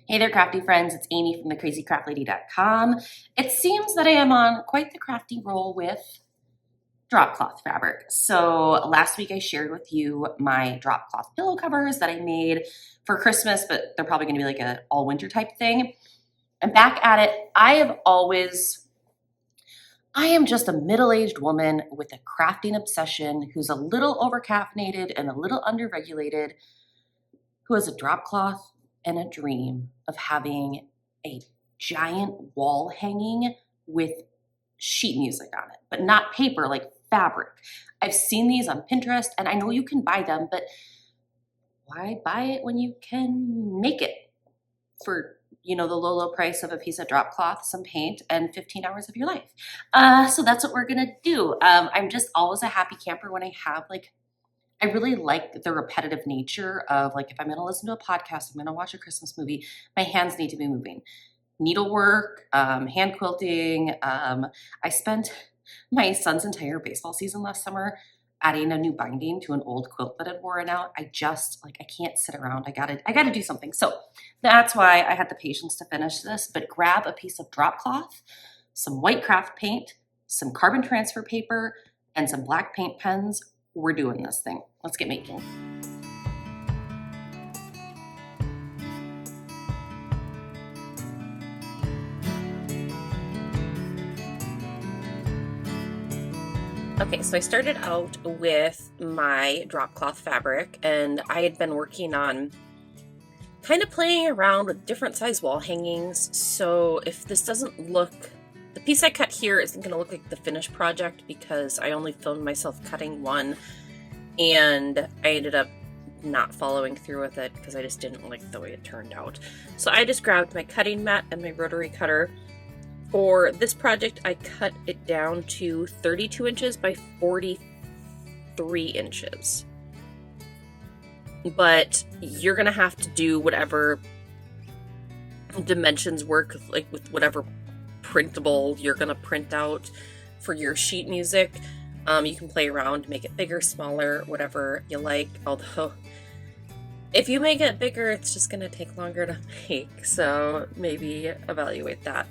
Hey there, crafty friends. It's Amy from thecrazycraftlady.com. It seems that I am on quite the crafty roll with drop cloth fabric. So last week I shared with you my drop cloth pillow covers that I made for Christmas, but they're probably going to be like an all winter type thing. I'm back at it. I am just a middle-aged woman with a crafting obsession who's a little overcaffeinated and a little underregulated, who has a drop cloth and a dream of having a giant wall hanging with sheet music on it, but not paper, like fabric. I've seen these on Pinterest and I know you can buy them, but why buy it when you can make it for the low price of a piece of drop cloth, some paint, and 15 hours of your life? So that's what we're gonna do. I'm just always a happy camper when I have I really like the repetitive nature of if I'm going to listen to a podcast, I'm going to watch a Christmas movie, my hands need to be moving. Needlework, hand quilting. I spent my son's entire baseball season last summer adding a new binding to an old quilt that had worn out. I can't sit around. I gotta do something. So that's why I had the patience to finish this. But grab a piece of drop cloth, some white craft paint, some carbon transfer paper, and some black paint pens. We're doing this thing. Let's get making. Okay, so I started out with my drop cloth fabric, and I had been working on kind of playing around with different size wall hangings. So if this doesn't look, the piece I cut here isn't going to look like the finished project because I only filmed myself cutting one and I ended up not following through with it because I just didn't like the way it turned out. So I just grabbed my cutting mat and my rotary cutter. For this project, I cut it down to 32 inches by 43 inches. But you're going to have to do whatever dimensions work, with whatever printable you're going to print out for your sheet music. You can play around, make it bigger, smaller, whatever you like. Although, if you make it bigger, it's just going to take longer to make. So maybe evaluate that.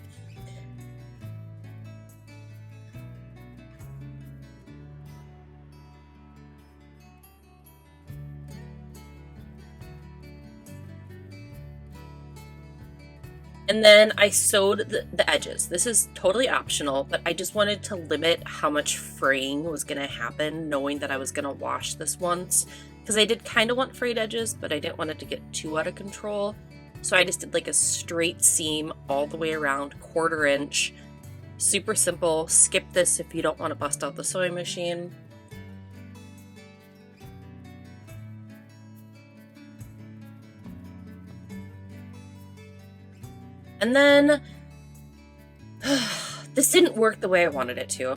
And then I sewed the edges. This is totally optional, but I just wanted to limit how much fraying was going to happen, knowing that I was going to wash this once. Because I did kind of want frayed edges, but I didn't want it to get too out of control. So I just did a straight seam all the way around, 1/4 inch. Super simple. Skip this if you don't want to bust out the sewing machine. And then, this didn't work the way I wanted it to.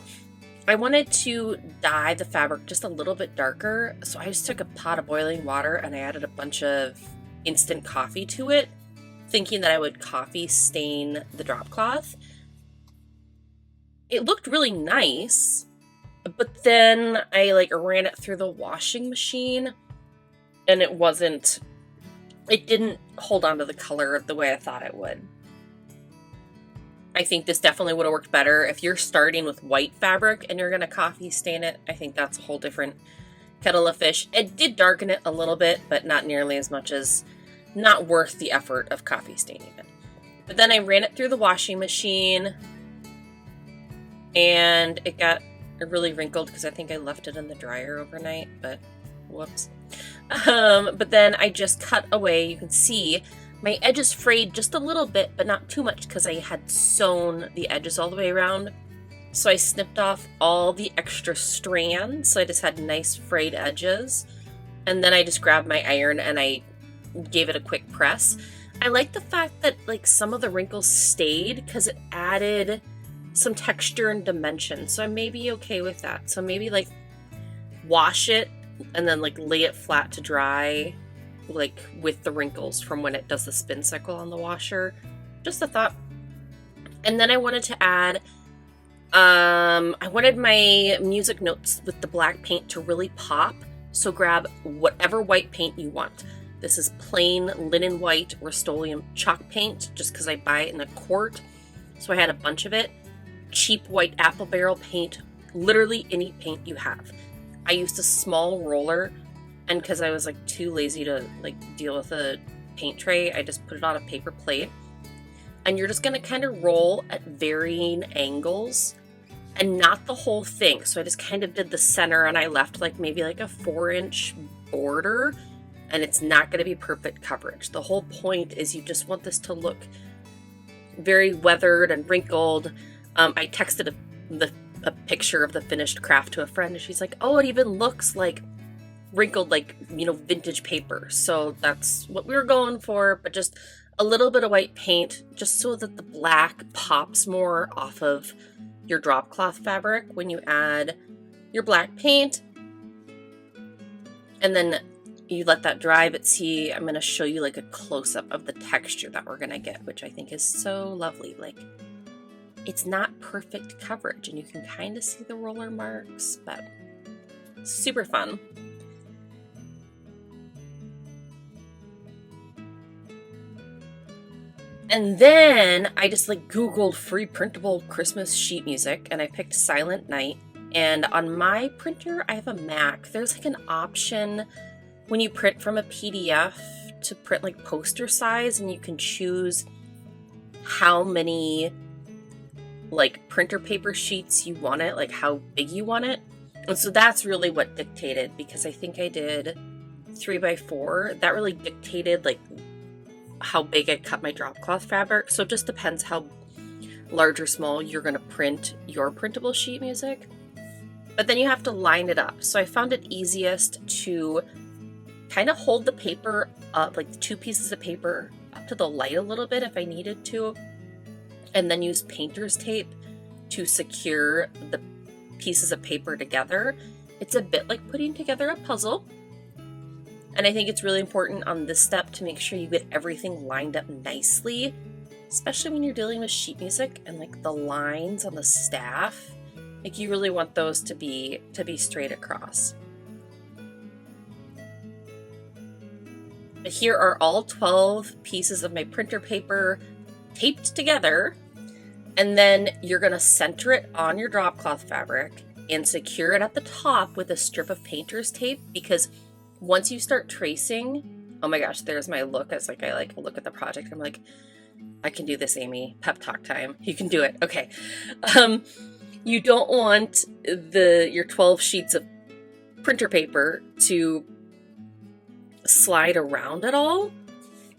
I wanted to dye the fabric just a little bit darker, so I just took a pot of boiling water and I added a bunch of instant coffee to it, thinking that I would coffee stain the drop cloth. It looked really nice, but then I ran it through the washing machine and it didn't hold on to the color the way I thought it would. I think this definitely would have worked better. If you're starting with white fabric and you're going to coffee stain it, I think that's a whole different kettle of fish. It did darken it a little bit, but not nearly as much as, not worth the effort of coffee staining it. But then I ran it through the washing machine and it got really wrinkled because I think I left it in the dryer overnight, but whoops. But then I just cut away. You can see my edges frayed just a little bit, but not too much because I had sewn the edges all the way around. So I snipped off all the extra strands. So I just had nice frayed edges. And then I just grabbed my iron and I gave it a quick press. I like the fact that some of the wrinkles stayed because it added some texture and dimension. So I may be okay with that. So maybe wash it and then lay it flat to dry, with the wrinkles from when it does the spin cycle on the washer. Just a thought. And then I wanted to add, I wanted my music notes with the black paint to really pop. So grab whatever white paint you want. This is plain linen white Rust-Oleum chalk paint, just because I buy it in a quart. So I had a bunch of it. Cheap white apple barrel paint, literally any paint you have. I used a small roller, and because I was like too lazy to like deal with a paint tray, I just put it on a paper plate. And you're just gonna kind of roll at varying angles and not the whole thing. So I just kind of did the center, and I left like maybe like a 4-inch border, and it's not gonna be perfect coverage. The whole point is you just want this to look very weathered and wrinkled. I texted a picture of the finished craft to a friend, and she's like, oh, it even looks like wrinkled, like, you know, vintage paper. So that's what we were going for, but just a little bit of white paint just so that the black pops more off of your drop cloth fabric when you add your black paint. And then you let that dry, but see, I'm going to show you like a close-up of the texture that we're going to get, which I think is so lovely. Like, it's not perfect coverage, and you can kind of see the roller marks, but super fun. And then I just like Googled free printable Christmas sheet music, and I picked Silent Night. And on my printer, I have a Mac. There's like an option when you print from a PDF to print like poster size, and you can choose how many like printer paper sheets you want it, like how big you want it. And so that's really what dictated, because I think I did 3x4. That really dictated like how big I cut my drop cloth fabric. So it just depends how large or small you're going to print your printable sheet music. But then you have to line it up. So I found it easiest to kind of hold the paper up, like the 2 pieces of paper up to the light a little bit if I needed to, and then use painter's tape to secure the pieces of paper together. It's a bit like putting together a puzzle. And I think it's really important on this step to make sure you get everything lined up nicely, especially when you're dealing with sheet music and like the lines on the staff. Like, you really want those to be straight across. But here are all 12 pieces of my printer paper taped together, and then you're going to center it on your drop cloth fabric and secure it at the top with a strip of painter's tape, because once you start tracing, oh my gosh, there's my look as like I like look at the project. I'm like, I can do this, Amy. Pep talk time. You can do it. Okay. You don't want your 12 sheets of printer paper to slide around at all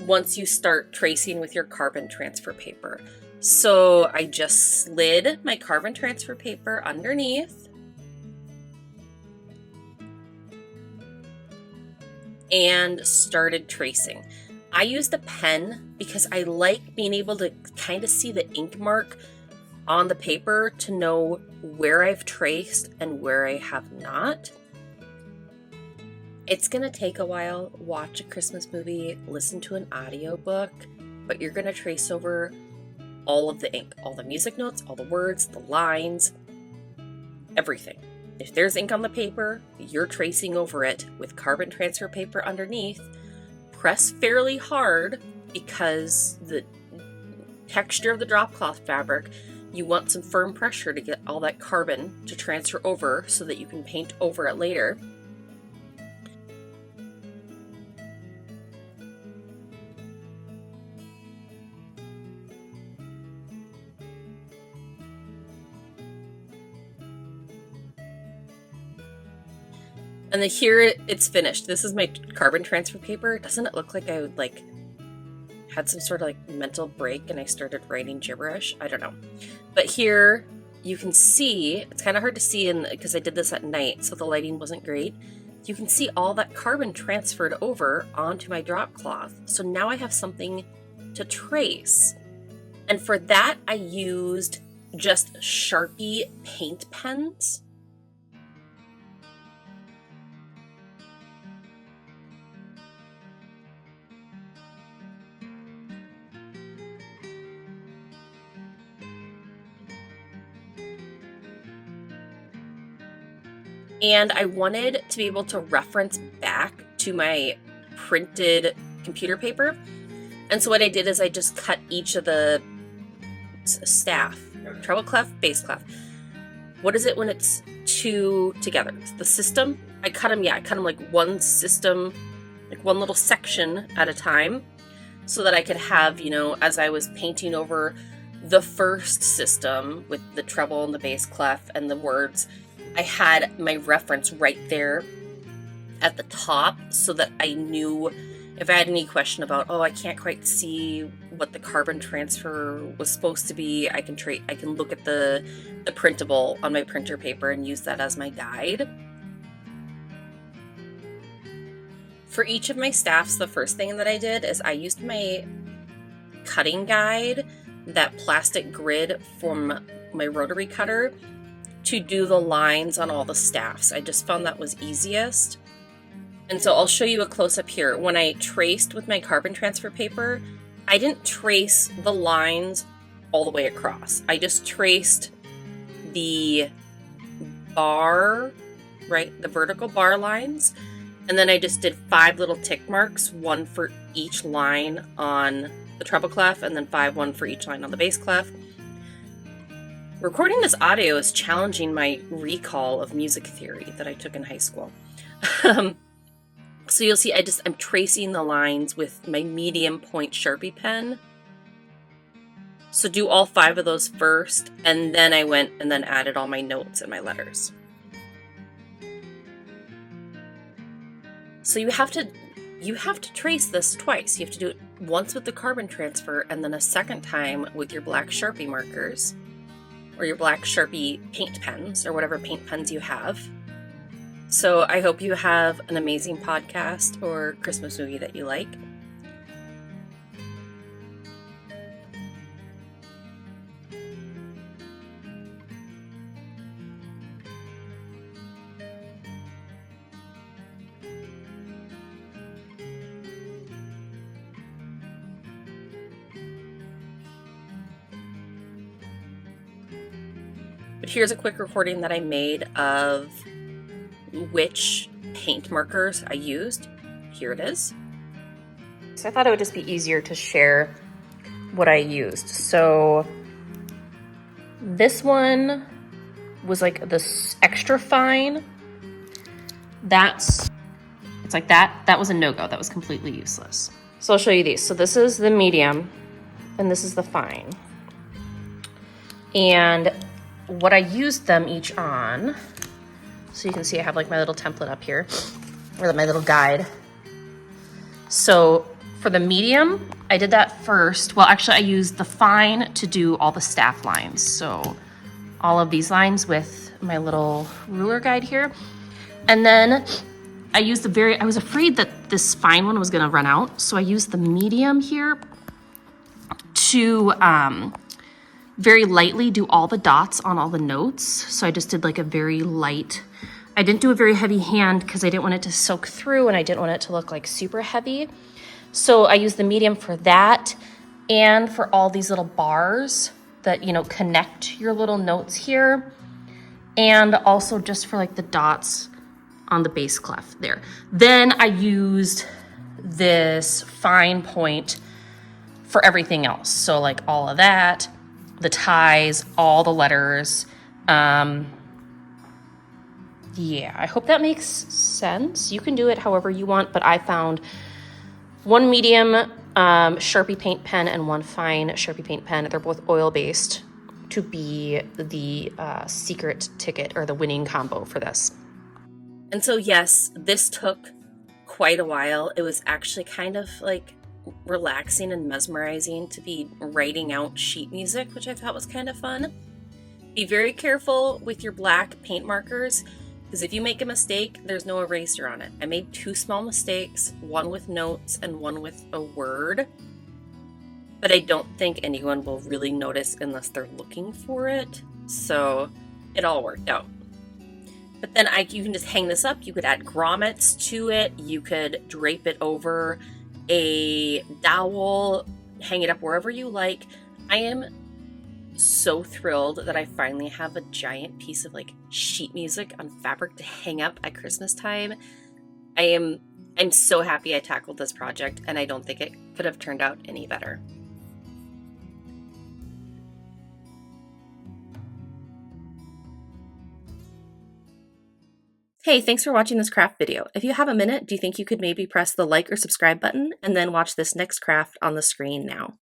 once you start tracing with your carbon transfer paper. So I just slid my carbon transfer paper underneath and started tracing. I used a pen because I like being able to kind of see the ink mark on the paper to know where I've traced and where I have not. It's gonna take a while. Watch a Christmas movie, listen to an audiobook, but you're gonna trace over all of the ink, all the music notes, all the words, the lines, everything. If there's ink on the paper, you're tracing over it with carbon transfer paper underneath. Press fairly hard because the texture of the drop cloth fabric, you want some firm pressure to get all that carbon to transfer over so that you can paint over it later. And then here it's finished. This is my carbon transfer paper. Doesn't it look like I would like had some sort of like mental break and I started writing gibberish? I don't know. But here you can see, it's kind of hard to see because I did this at night, so the lighting wasn't great. You can see all that carbon transferred over onto my drop cloth. So now I have something to trace. And for that, I used just Sharpie paint pens. And I wanted to be able to reference back to my printed computer paper. And so what I did is I just cut each of the staff, treble clef, bass clef. What is it when it's two together? It's the system. I cut them like one system, like one little section at a time, so that I could have, as I was painting over the first system with the treble and the bass clef and the words, I had my reference right there at the top so that I knew if I had any question about, I can't quite see what the carbon transfer was supposed to be, I can look at the printable on my printer paper and use that as my guide. For each of my staffs, the first thing that I did is I used my cutting guide, that plastic grid from my rotary cutter, to do the lines on all the staffs. I just found that was easiest. And so I'll show you a close-up here. When I traced with my carbon transfer paper, I didn't trace the lines all the way across. I just traced the bar, right, the vertical bar lines, and then I just did 5 little tick marks, one for each line on the treble clef, and then one for each line on the bass clef. Recording this audio is challenging my recall of music theory that I took in high school. So you'll see I'm tracing the lines with my medium point Sharpie pen. So do all 5 of those first, and then I went and then added all my notes and my letters. So you have to trace this twice. You have to do it once with the carbon transfer and then a second time with your black Sharpie markers or your black Sharpie paint pens or whatever paint pens you have. So I hope you have an amazing podcast or Christmas movie that you like. But here's a quick recording that I made of which paint markers I used. Here it is. So I thought it would just be easier to share what I used. So this one was like this extra fine. It's like that. That was a no-go. That was completely useless. So I'll show you these. So this is the medium and this is the fine. And what I used them each on, so you can see I have like my little template up here, or my little guide. So for the medium, I did that first. Well, actually I used the fine to do all the staff lines. So all of these lines with my little ruler guide here. And then I used I was afraid that this fine one was gonna run out. So I used the medium here to very lightly do all the dots on all the notes. So I just did like a very light, I didn't do a very heavy hand because I didn't want it to soak through and I didn't want it to look like super heavy. So I used the medium for that and for all these little bars that, connect your little notes here. And also just for like the dots on the bass clef there. Then I used this fine point for everything else. So like all of that, the ties, all the letters. Yeah, I hope that makes sense. You can do it however you want, but I found one medium Sharpie paint pen and one fine Sharpie paint pen. They're both oil-based to be the secret ticket or the winning combo for this. And so yes, this took quite a while. It was actually kind of like relaxing and mesmerizing to be writing out sheet music, which I thought was kind of fun. Be very careful with your black paint markers, because if you make a mistake, there's no eraser on it. I made 2 small mistakes, one with notes and one with a word, but I don't think anyone will really notice unless they're looking for it, so it all worked out. But then you can just hang this up. You could add grommets to it. You could drape it over a dowel, hang it up wherever you like. I am so thrilled that I finally have a giant piece of like sheet music on fabric to hang up at Christmas time. I'm so happy I tackled this project, and I don't think it could have turned out any better. Hey, thanks for watching this craft video. If you have a minute, do you think you could maybe press the like or subscribe button and then watch this next craft on the screen now?